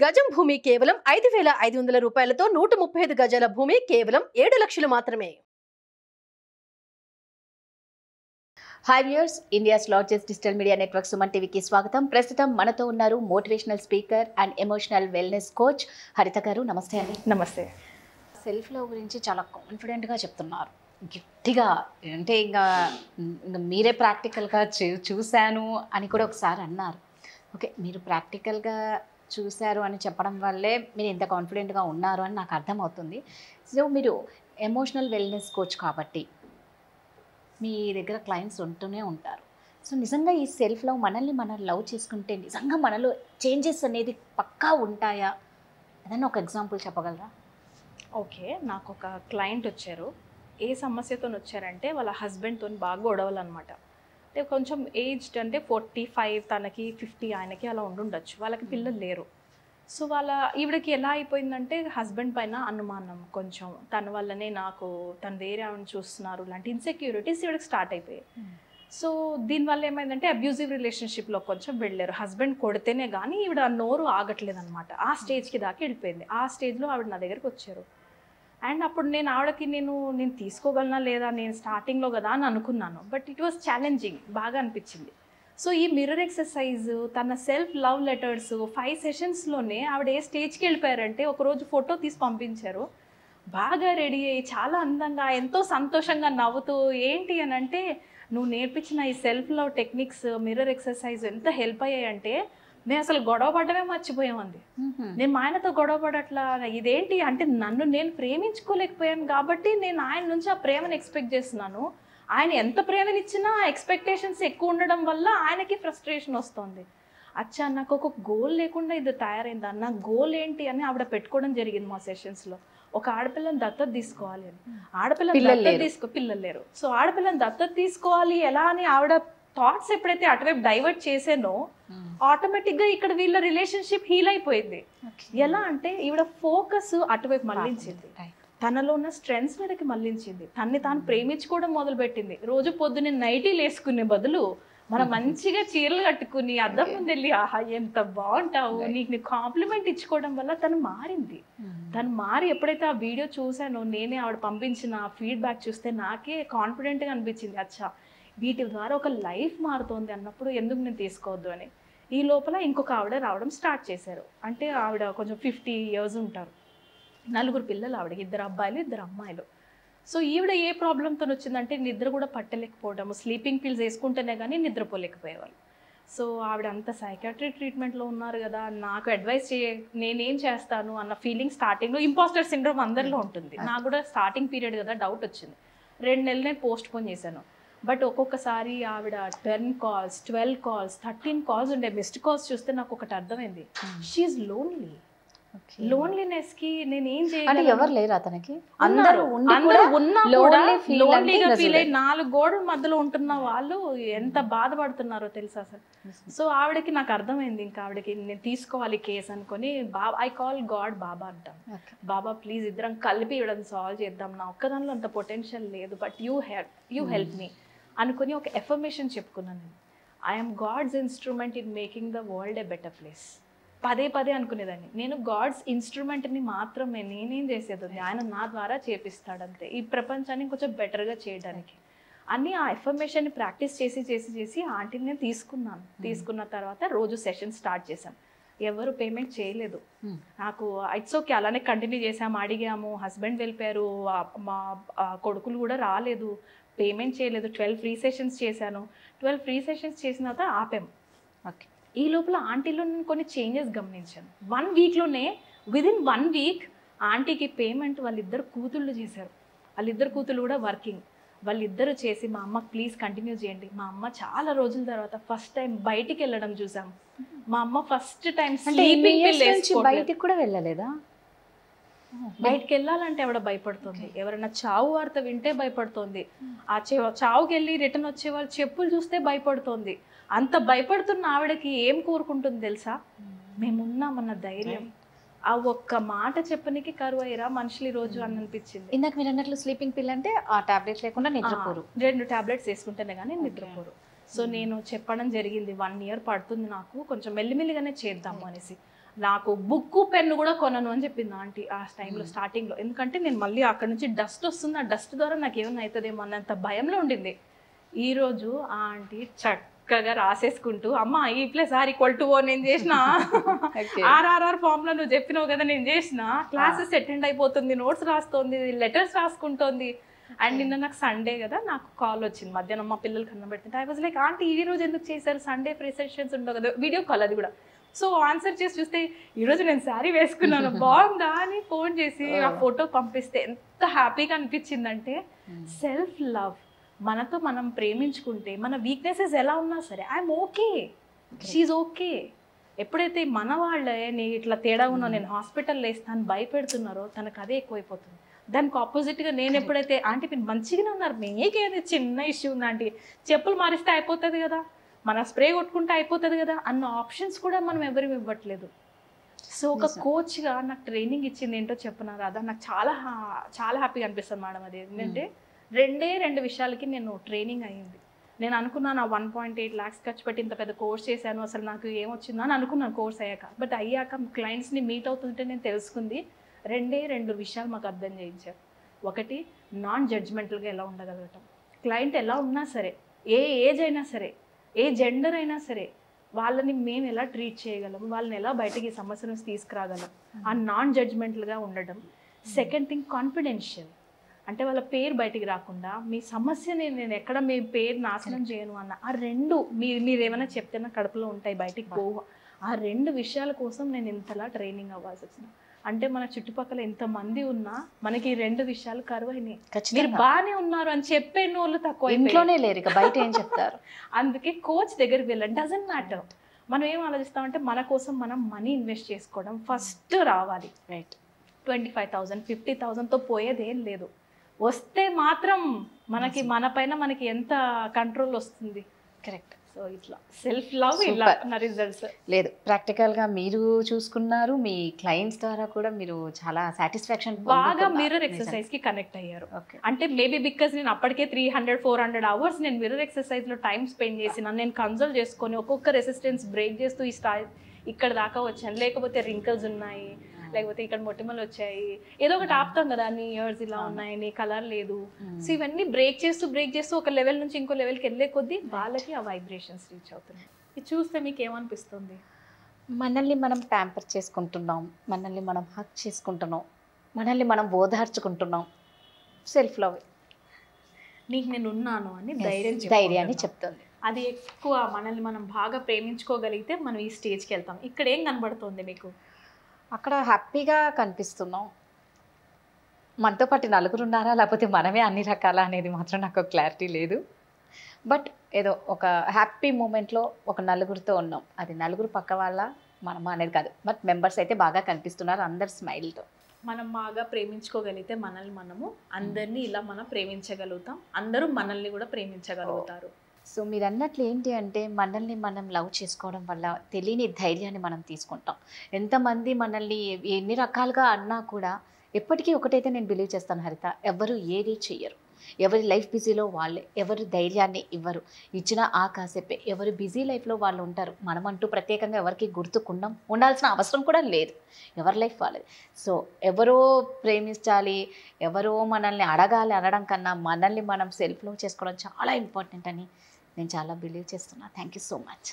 గజం భూమి కేవలం 5,500 రూపాయలతో 135 గజాల భూమి కేవలం 7 లక్షలు మాత్రమే. Hi viewers, India's largest digital media network Suman టీవీకి స్వాగతం. ప్రస్తుతం మనతో ఉన్నారు motivational speaker and emotional wellness coach హరిత గారు. నమస్తే అండి. నమస్తే. సెల్ఫ్ లవ్ గురించి చాలా కాన్ఫిడెంట్గా చెప్తున్నారు, గట్టిగా. అంటే ఇంకా మీరే ప్రాక్టికల్గా చూశాను అని కూడా ఒకసారి అన్నారు. ఓకే, మీరు ప్రాక్టికల్గా చూశారు అని చెప్పడం వల్లే మీరు ఇంత కాన్ఫిడెంట్గా ఉన్నారు అని నాకు అర్థమవుతుంది. సో మీరు ఎమోషనల్ వెల్నెస్ కోచ్ కాబట్టి మీ దగ్గర క్లయింట్స్ ఉంటూనే ఉంటారు. సో నిజంగా ఈ సెల్ఫ్ లవ్, మనల్ని మనం లవ్ చేసుకుంటే నిజంగా మనలో చేంజెస్ అనేది పక్కా ఉంటాయా? ఏదైనా ఒక ఎగ్జాంపుల్ చెప్పగలరా? ఓకే, నాకు ఒక క్లయింట్ వచ్చారు. ఏ సమస్యతో వచ్చారంటే వాళ్ళ హస్బెండ్తో బాగా గొడవలు అనమాట. అంటే కొంచెం ఏజ్డ్, అంటే 45, తనకి 50, ఆయనకి అలా ఉండుండొచ్చు. వాళ్ళకి పిల్లలు లేరు. సో ఈవిడకి ఎలా అయిపోయిందంటే హస్బెండ్ పైన అనుమానం, కొంచెం తన వల్లనే తను వేరే ఆవిడని చూస్తున్నారు, ఇలాంటి ఇన్సెక్యూరిటీస్ ఈవిడకి స్టార్ట్ అయిపోయాయి. సో దీనివల్ల ఏమైందంటే అబ్యూజివ్ రిలేషన్షిప్లో కొంచెం వెళ్ళారు. హస్బెండ్ కొడితేనే కానీ ఈవిడ నోరు ఆగట్లేదు అనమాట. ఆ స్టేజ్కి దాకా వెళ్ళిపోయింది. ఆ స్టేజ్లో ఆవిడ నా దగ్గరికి వచ్చారు. అండ్ అప్పుడు ఆవిడకి నేను తీసుకోగలనా లేదా, నేను స్టార్టింగ్లో కదా అని అనుకున్నాను. బట్ ఇట్ వాస్ ఛాలెంజింగ్, బాగా అనిపించింది. సో ఈ మిర్రర్ ఎక్సర్సైజ్, తన సెల్ఫ్ లవ్ లెటర్స్ 5 సెషన్స్లోనే ఆవిడ ఏ స్టేజ్కి వెళ్ళిపోయారంటే, ఒకరోజు ఫోటో తీసి పంపించారు. బాగా రెడీ అయ్యి చాలా అందంగా, ఎంతో సంతోషంగా నవ్వుతూ, ఏంటి అని అంటే, నువ్వు నేర్పించిన ఈ self love techniques, mirror exercise ఎంత హెల్ప్ అయ్యాయంటే నేను అసలు గొడవ పడమే మర్చిపోయామంది. నేను మా ఆయనతో గొడవ పడట్లా, ఇదేంటి అంటే నన్ను నేను ప్రేమించుకోలేకపోయాను కాబట్టి నేను ఆయన నుంచి ఆ ప్రేమను ఎక్స్పెక్ట్ చేస్తున్నాను. ఆయన ఎంత ప్రేమనిచ్చినా ఎక్స్పెక్టేషన్స్ ఎక్కువ ఉండడం వల్ల ఆయనకి ఫ్రస్ట్రేషన్ వస్తుంది. అచ్చా, నాకు ఒక గోల్ లేకుండా ఇది తయారైంది అన్న, గోల్ ఏంటి అని ఆవిడ పెట్టుకోవడం జరిగింది మా సెషన్స్లో. ఒక ఆడపిల్లని దత్తత తీసుకోవాలి అని. పిల్లలు లేరు. సో ఆడపిల్లని దత్తత తీసుకోవాలి ఎలా అని ఆవిడ థాట్స్ ఎప్పుడైతే అటువైపు డైవర్ట్ చేసానో, ఆటోమేటిక్గా ఇక్కడ వీళ్ళ రిలేషన్షిప్ హీల్ అయిపోయింది. ఎలా అంటే ఈవిడ ఫోకస్ అటువైపు మళ్ళించింది, తనలో ఉన్న స్ట్రెంగ్స్ మీదకి మళ్ళించింది, తన్ని తాను ప్రేమించుకోవడం మొదలుపెట్టింది. రోజు పొద్దున్న నైటీలు వేసుకునే బదులు మనం మంచిగా చీరలు కట్టుకుని అద్దం ముందు వెళ్ళి, ఆహా ఎంత బాగుంటావు, నీకు కాంప్లిమెంట్ ఇచ్చుకోవడం వల్ల తను మారింది. తను మారి ఎప్పుడైతే ఆ వీడియో చూసానో, నేనే ఆవిడ పంపించిన ఫీడ్బ్యాక్ చూస్తే నాకే కాన్ఫిడెంట్గా అనిపించింది. అచ్చా, వీటి ద్వారా ఒక లైఫ్ మారుతోంది అన్నప్పుడు ఎందుకు నేను తీసుకోవద్దు అని. ఈ లోపల ఇంకొక ఆవిడ రావడం స్టార్ట్ చేశారు. అంటే ఆవిడ కొంచెం 50 years ఉంటారు. 4 పిల్లలు ఆవిడకి, 2 అబ్బాయిలు 2 అమ్మాయిలు. సో ఈవిడ ఏ ప్రాబ్లంతో వచ్చిందంటే నిద్ర కూడా పట్టలేకపోవడం, స్లీపింగ్ పిల్స్ వేసుకుంటేనే కానీ నిద్రపోలేకపోయేవాళ్ళు. సో ఆవిడ అంత సైకాట్రిక్ ట్రీట్మెంట్లో ఉన్నారు కదా, నాకు అడ్వైస్ నేనేం చేస్తాను అన్న ఫీలింగ్ స్టార్టింగ్లో, ఇంపాస్టర్ సిండ్రోమ్ అందరిలో ఉంటుంది. నాకు కూడా స్టార్టింగ్ పీరియడ్ కదా, డౌట్ వచ్చింది. 2 నెలలు నేను పోస్ట్ పోన్ చేశాను. బట్ ఒక్కొక్కసారి ఆవిడ 10 calls, 12 calls, 13 calls ఉండే. మిస్డ్ కాల్స్ చూస్తే నాకు ఒకటి అర్థమైంది, షీఈస్ లోన్లీ. లోన్లీనెస్ కి నేను ఏం చేయగలను? ఎవరు లేరు అతనికి, అందరూ ఉన్నా కూడా లోన్లీగా ఫీల్ అయ్యి 4 గోడల మధ్యలో ఉంటున్న వాళ్ళు ఎంత బాధపడుతున్నారో తెలుసా అసలు. సో ఆవిడకి నాకు అర్థమైంది, ఇంకా ఆవిడకి నేను తీసుకోవాలి కేసు అనుకొని, ఐ కాల్ గాడ్ బాబా అంటాం. బాబా ప్లీజ్ ఇద్దరం కలిపి ఇవ్వడం సాల్వ్ చేద్దాం, నా ఒక్కదానిలో అంత పొటెన్షియల్ లేదు, బట్ యూ హెల్ప్ మీ అనుకుని ఒక ఎఫర్మేషన్ చెప్పుకున్నాను. నేను I'm God's instrument in making the world a better place. పదే అనుకునేదాన్ని, నేను గాడ్స్ ఇన్స్ట్రుమెంట్ని మాత్రమే, నేనేం చేసేది ఆయన నా ద్వారా చేపిస్తాడంతే ఈ ప్రపంచాన్ని కొంచెం బెటర్గా చేయడానికి అని. ఆ ఎఫర్మేషన్ని ప్రాక్టీస్ చేసి ఆంటీని నేను తీసుకున్న తర్వాత రోజు సెషన్ స్టార్ట్ చేశాం. ఎవరు పేమెంట్ చేయలేదు నాకు. ఇట్స్ ఓకే, అలానే కంటిన్యూ చేసాము. అడిగాము, హస్బెండ్ వెళ్ళిపోయారు, మా కొడుకులు కూడా రాలేదు, పేమెంట్ చేయలేదు. 12 ఫ్రీ సెషన్స్ చేశాను. 12 ఫ్రీ సెషన్స్ చేసిన తర్వాత ఆపాము. ఓకే, ఈ లోపల ఆంటీలో కొన్ని చేంజెస్ గమనించాను. 1 weekలోనే, విదిన్ 1 week ఆంటీకి పేమెంట్ వాళ్ళిద్దరు కూతుళ్ళు చేశారు. వాళ్ళిద్దరు కూతుళ్ళు కూడా వర్కింగ్. వాళ్ళిద్దరూ చేసి, మా అమ్మకి ప్లీజ్ కంటిన్యూ చేయండి. మా అమ్మ చాలా రోజుల తర్వాత ఫస్ట్ టైం బయటికి వెళ్ళడం చూసాం. మా అమ్మ ఫస్ట్ టైం స్లీపింగ్ పిల్ బయటికి కూడా వెళ్ళలేదా? బయటికి వెళ్ళాలంటే ఆవిడ భయపడుతుంది. ఎవరైనా చావు వార్త వింటే భయపడుతుంది. ఆ చావుకి వెళ్ళి రిటర్న్ వచ్చే వాళ్ళు చెప్పులు చూస్తే భయపడుతుంది. అంత భయపడుతున్న ఆవిడకి ఏం కోరుకుంటుంది తెలుసా? మేమున్నామన్న ధైర్యం. ఆ ఒక్క మాట చెప్పనికి కరువు అయ్యారా మనుషులు ఈ రోజు అని అనిపించింది. ఇందాక మీరు అన్నట్లు స్లీపింగ్ పిల్ అంటే ఆ టాబ్లెట్స్ లేకుండా నిద్రపోరు. 2 tablets వేసుకుంటేనే కానీ నిద్రపోరు. సో నేను చెప్పడం జరిగింది 1 year పడుతుంది నాకు, కొంచెం మెల్లిమెల్లిగానే చేద్దాము అనేసి. నాకు బుక్ పెన్ను కూడా కొనను అని చెప్పింది ఆంటీ ఆ టైంలో స్టార్టింగ్లో. ఎందుకంటే నేను మళ్ళీ అక్కడ నుంచి డస్ట్ వస్తుంది, ఆ డస్ట్ ద్వారా నాకు ఏమైనా అవుతుందేమో అన్నంత భయంలో ఉండింది. ఈరోజు ఆ ఆంటీ చక్కగా రాసేసుకుంటూ, అమ్మ E+R=O నేను చేసిన RRR ఫామ్లో నువ్వు చెప్పినావు కదా నేను చేసిన, క్లాసెస్ అటెండ్ అయిపోతుంది, నోట్స్ రాస్తుంది, లెటర్స్ రాసుకుంటోంది. అండ్ నిన్న నాకు సండే కదా, నాకు కాల్ వచ్చింది మధ్యాహ్నం మా పిల్లలు కన్నా పెడుతుంటే. ఐ వాజ్ లైక్ ఆంటీ ఈ రోజు ఎందుకు చేశారు, సండే ఫ్రీ సెషన్స్ ఉండవు కదా, వీడియో కాల్ అది కూడా. సో ఆన్సర్ చేసి చూస్తే ఈరోజు నేను శారీ వేసుకున్నాను బాగుందా అని ఫోన్ చేసి ఆ ఫోటో పంపిస్తే ఎంత హ్యాపీగా అనిపించిందంటే, సెల్ఫ్ లవ్. మనతో మనం ప్రేమించుకుంటే మన వీక్నెసెస్ ఎలా ఉన్నా సరే ఐఎమ్ ఓకే, షీఈ్ ఓకే. ఎప్పుడైతే మన వాళ్ళే నీ ఇట్లా తేడా ఉన్నా నేను హాస్పిటల్లో వేస్తాను భయపెడుతున్నారో తనకు అదే ఎక్కువైపోతుంది. దానికి ఆపోజిట్గా నేను ఎప్పుడైతే ఆంటీ మీరు మంచిగానే ఉన్నారు, మీకేది చిన్న ఇష్యూ ఉంది ఆంటీ, చెప్పులు మారిస్తే అయిపోతుంది కదా, మన స్ప్రే కొట్టుకుంటే అయిపోతుంది కదా అన్న ఆప్షన్స్ కూడా మనం ఎవరు ఇవ్వట్లేదు. సో ఒక కోచ్గా నాకు ట్రైనింగ్ ఇచ్చింది ఏంటో చెప్పినారు రాదా, నాకు చాలా హ్యాపీగా అనిపిస్తుంది మేడం. అది ఏంటంటే 2 విషయాలకి నేను ట్రైనింగ్ అయ్యింది. నేను అనుకున్నాను ఆ 1.8 lakhs ఖర్చు పెట్టి ఇంత పెద్ద కోర్స్ చేశాను, అసలు నాకు ఏమొచ్చిందో అని అనుకున్నాను కోర్స్ అయ్యాక. బట్ అయ్యాక క్లయింట్స్ని మీట్ అవుతుంటే నేను తెలుసుకుంది 2 విషయాలు మాకు అర్థం చేయించారు. ఒకటి, నాన్ జడ్జ్మెంటల్గా ఎలా ఉండగలగటం. క్లయింట్ ఎలా ఉన్నా సరే, ఏ ఏజ్ అయినా సరే, ఏ జెండర్ అయినా సరే, వాళ్ళని మేము ఎలా ట్రీట్ చేయగలం, వాళ్ళని ఎలా బయటకి ఈ సమస్య నుంచి తీసుకురాగలం, ఆ నాన్ జడ్జ్మెంటల్గా ఉండడం. Second thing, confidential. అంటే వాళ్ళ పేరు బయటికి రాకుండా, మీ సమస్యని నేను ఎక్కడ మీ పేరు నాశనం చేయను అన్న ఆ 2 మీరు ఏమైనా చెప్తే నా కడుపులో ఉంటాయి, బయటికి పోవు. ఆ 2 విషయాల కోసం నేను ఇంతలా ట్రైనింగ్ అవ్వాల్సి వచ్చింది. అంటే మన చుట్టుపక్కల ఎంతమంది ఉన్నా మనకి ఈ 2 విషయాలు కరువైనాయి. మీరు బాగానే ఉన్నారు అని చెప్పే వాళ్ళు తక్కువ, ఇంట్లోనే లేరు, ఇక బయట ఏం చెప్తారు. అందుకే కోచ్ దగ్గరికి వెళ్ళండి. Doesn't matter. మనం ఏం ఆలోచిస్తామంటే మన కోసం మనం మనీ ఇన్వెస్ట్ చేసుకోవడం ఫస్ట్ రావాలి. రైట్. 25,000 50,000తో పోయేదేం లేదు. వస్తే మాత్రం మనకి మన పైన మనకి ఎంత కంట్రోల్ వస్తుంది. కరెక్ట్. సో ఇట్లా సెల్ఫ్ లవ్, ఇలా నా రిజల్ట్స్. లేదు, ప్రాక్టికల్గా మీరు చూసుకున్నారు, మీ క్లయింట్స్ ద్వారా కూడా మీరు చాలా సాటిస్ఫాక్షన్ బాగా మిర్రర్ ఎక్సర్సైజ్కి కనెక్ట్ అయ్యారు. అంటే మేబీ బికాస్ నేను అప్పటికే 300-400 hours నేను మిర్రర్ ఎక్సర్సైజ్లో టైం స్పెండ్ చేసిన, నేను కన్సల్ట్ చేసుకొని ఒక్కొక్క రెసిస్టెన్స్ బ్రేక్ చేస్తూ ఈ ఇక్కడ దాకా వచ్చాను. లేకపోతే రింకల్స్ ఉన్నాయి, లేకపోతే ఇక్కడ మొటిమలు వచ్చాయి, ఏదో ఒకటి ఆపుతాం కదా, నీ ఇయర్స్ ఇలా ఉన్నాయి, నీ కలర్ లేదు. సో ఇవన్నీ బ్రేక్ చేస్తూ ఒక లెవెల్ నుంచి ఇంకో లెవెల్కి వెళ్ళే కొద్దీ వాళ్ళకి ఆ వైబ్రేషన్స్ రీచ్ అవుతున్నాయి. ఇది చూస్తే మీకు ఏమనిపిస్తుంది? మనల్ని మనం ప్యాంపర్ చేసుకుంటున్నాం, మనల్ని మనం హక్ చేసుకుంటున్నాం, మనల్ని మనం ఓదార్చుకుంటున్నాం. Self love. నీకు నేను ఉన్నాను అని ధైర్యాన్ని చెప్తుంది. అది ఎక్కువ మనల్ని మనం బాగా ప్రేమించుకోగలిగితే మనం ఈ స్టేజ్కి వెళ్తాం. ఇక్కడ ఏం కనబడుతుంది మీకు? అక్కడ హ్యాపీగా కనిపిస్తున్నాం. మనతో పాటు నలుగురు ఉన్నారా, లేకపోతే మనమే అన్ని రకాల అనేది మాత్రం నాకు క్లారిటీ లేదు. బట్ ఏదో ఒక హ్యాపీ మూమెంట్లో ఒక నలుగురితో ఉన్నాం. అది నలుగురు పక్క వాళ్ళ మనమా అనేది కాదు, బట్ మెంబర్స్ అయితే బాగా కనిపిస్తున్నారు, అందరు స్మైల్తో. మనం బాగా ప్రేమించుకోగలిగితే మనల్ని మనము అందరినీ ఇలా మనం ప్రేమించగలుగుతాం, అందరూ మనల్ని కూడా ప్రేమించగలుగుతారు. సో మీరు అన్నట్లు ఏంటి అంటే, మనల్ని మనం లవ్ చేసుకోవడం వల్ల తెలియని ధైర్యాన్ని మనం తీసుకుంటాం. ఎంతమంది మనల్ని ఎన్ని రకాలుగా అన్నా కూడా ఎప్పటికీ ఒకటైతే నేను బిలీవ్ చేస్తాను హరిత, ఎవరు ఏది చెయ్యరు. ఎవరి లైఫ్ బిజీలో వాళ్ళే, ఎవరు ధైర్యాన్ని ఇవ్వరు. ఇచ్చిన ఆ కాసేపే, ఎవరు బిజీ లైఫ్లో వాళ్ళు ఉంటారు. మనమంటూ ప్రత్యేకంగా ఎవరికి ఉండాల్సిన అవసరం కూడా లేదు, ఎవరి లైఫ్ వాళ్ళది. సో ఎవరో ప్రేమించాలి, ఎవరో మనల్ని అడగాలి అనడం కన్నా మనల్ని మనం సెల్ఫ్ లవ్ చేసుకోవడం చాలా ఇంపార్టెంట్ అని నేను చాలా బిలీవ్ చేస్తున్నా. Thank you so much.